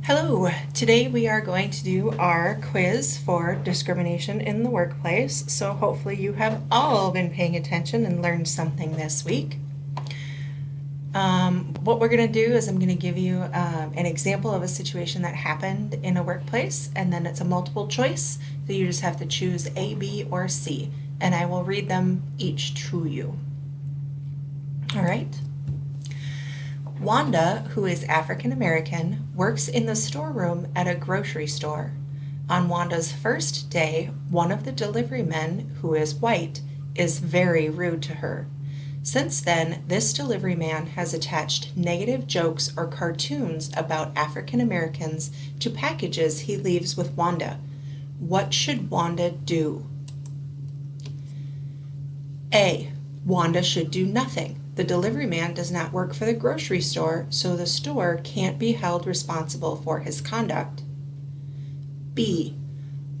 Hello, today we are going to do our quiz for discrimination in the workplace. So hopefully you have all been paying attention and learned something this week. What we're going to do is I'm going to give you an example of a situation that happened in a workplace, and then it's a multiple choice. So you just have to choose A, B, or C, and I will read them each to you. All right. Wanda, who is African American, works in the storeroom at a grocery store. On Wanda's first day, one of the delivery men, who is white, is very rude to her. Since then, this delivery man has attached negative jokes or cartoons about African Americans to packages he leaves with Wanda. What should Wanda do? A. Wanda should do nothing. The delivery man does not work for the grocery store, so the store can't be held responsible for his conduct. B.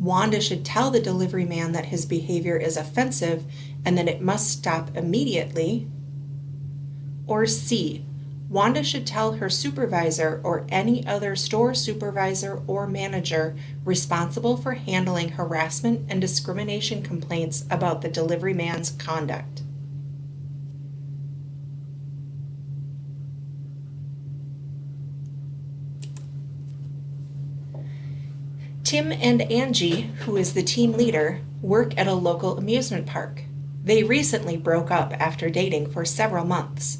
Wanda should tell the delivery man that his behavior is offensive and that it must stop immediately. Or C. Wanda should tell her supervisor or any other store supervisor or manager responsible for handling harassment and discrimination complaints about the delivery man's conduct. Tim and Angie, who is the team leader, work at a local amusement park. They recently broke up after dating for several months.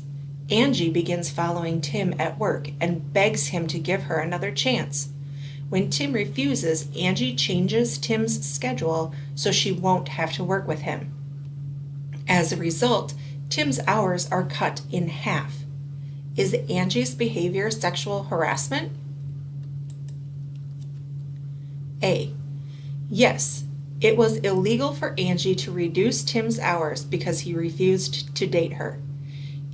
Angie begins following Tim at work and begs him to give her another chance. When Tim refuses, Angie changes Tim's schedule so she won't have to work with him. As a result, Tim's hours are cut in half. Is Angie's behavior sexual harassment? A. Yes, it was illegal for Angie to reduce Tim's hours because he refused to date her.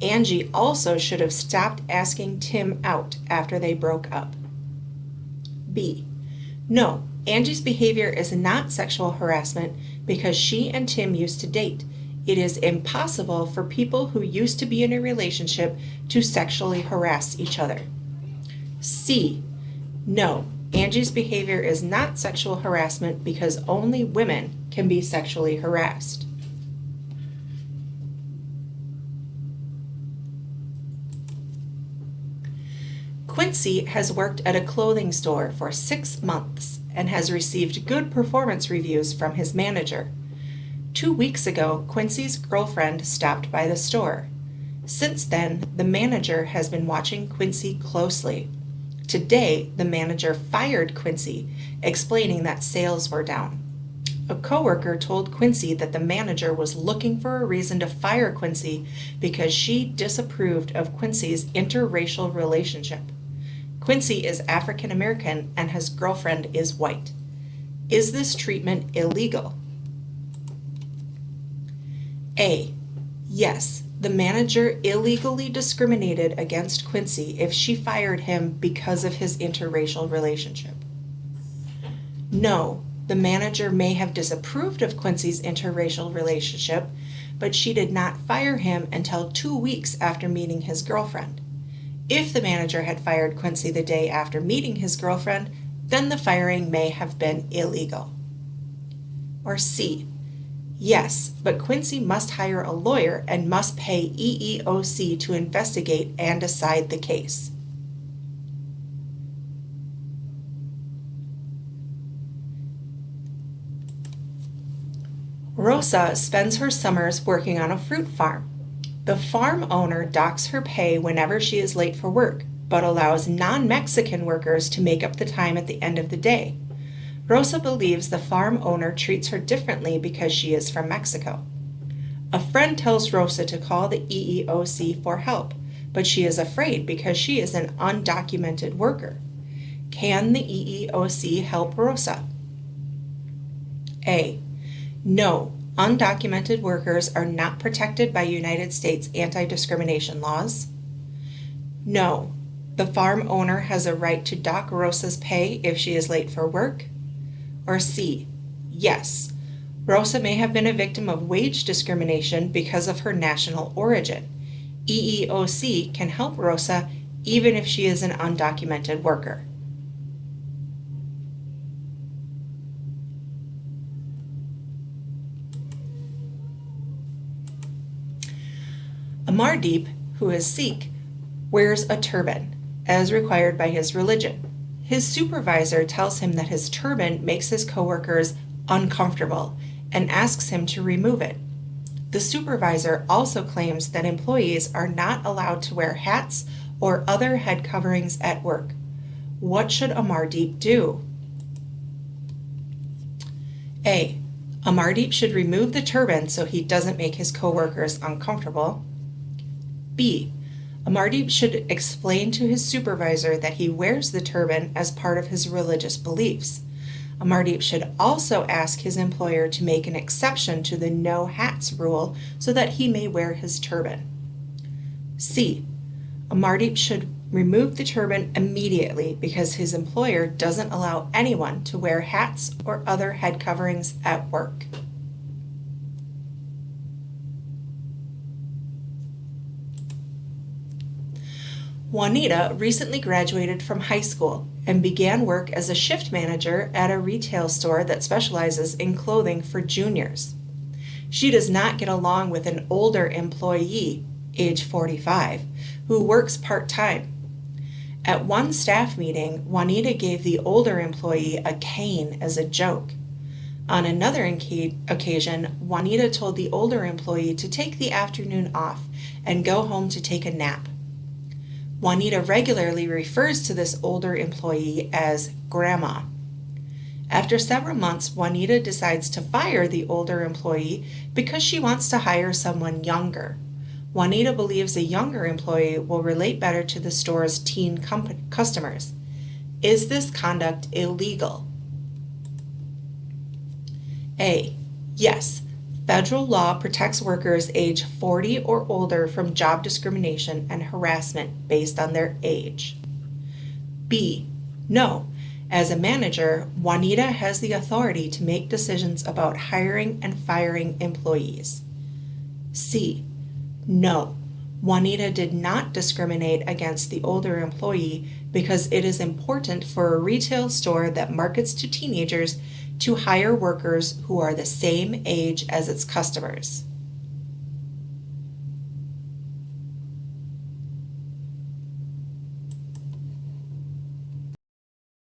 Angie also should have stopped asking Tim out after they broke up. B. No, Angie's behavior is not sexual harassment because she and Tim used to date. It is impossible for people who used to be in a relationship to sexually harass each other. C. No, Angie's behavior is not sexual harassment because only women can be sexually harassed. Quincy has worked at a clothing store for 6 months and has received good performance reviews from his manager. 2 weeks ago, Quincy's girlfriend stopped by the store. Since then, the manager has been watching Quincy closely. Today, the manager fired Quincy, explaining that sales were down. A coworker told Quincy that the manager was looking for a reason to fire Quincy because she disapproved of Quincy's interracial relationship. Quincy is African American and his girlfriend is white. Is this treatment illegal? A. Yes. The manager illegally discriminated against Quincy if she fired him because of his interracial relationship. No, the manager may have disapproved of Quincy's interracial relationship, but she did not fire him until 2 weeks after meeting his girlfriend. If the manager had fired Quincy the day after meeting his girlfriend, then the firing may have been illegal. Or C. Yes, but Quincy must hire a lawyer and must pay EEOC to investigate and decide the case. Rosa spends her summers working on a fruit farm. The farm owner docks her pay whenever she is late for work, but allows non-Mexican workers to make up the time at the end of the day. Rosa believes the farm owner treats her differently because she is from Mexico. A friend tells Rosa to call the EEOC for help, but she is afraid because she is an undocumented worker. Can the EEOC help Rosa? A. No, undocumented workers are not protected by United States anti-discrimination laws. No, the farm owner has a right to dock Rosa's pay if she is late for work. Or C. Yes, Rosa may have been a victim of wage discrimination because of her national origin. EEOC can help Rosa even if she is an undocumented worker. Amardeep, who is Sikh, wears a turban, as required by his religion. His supervisor tells him that his turban makes his coworkers uncomfortable and asks him to remove it. The supervisor also claims that employees are not allowed to wear hats or other head coverings at work. What should Amardeep do? A. Amardeep should remove the turban so he doesn't make his coworkers uncomfortable. B. Amardeep should explain to his supervisor that he wears the turban as part of his religious beliefs. Amardeep should also ask his employer to make an exception to the no hats rule so that he may wear his turban. C. Amardeep should remove the turban immediately because his employer doesn't allow anyone to wear hats or other head coverings at work. Juanita recently graduated from high school and began work as a shift manager at a retail store that specializes in clothing for juniors. She does not get along with an older employee, age 45, who works part-time. At one staff meeting, Juanita gave the older employee a cane as a joke. On another occasion, Juanita told the older employee to take the afternoon off and go home to take a nap. Juanita regularly refers to this older employee as Grandma. After several months, Juanita decides to fire the older employee because she wants to hire someone younger. Juanita believes a younger employee will relate better to the store's teen customers. Is this conduct illegal? A. Yes. Federal law protects workers age 40 or older from job discrimination and harassment based on their age. B. No. As a manager, Juanita has the authority to make decisions about hiring and firing employees. C. No. Juanita did not discriminate against the older employee because it is important for a retail store that markets to teenagers to hire workers who are the same age as its customers.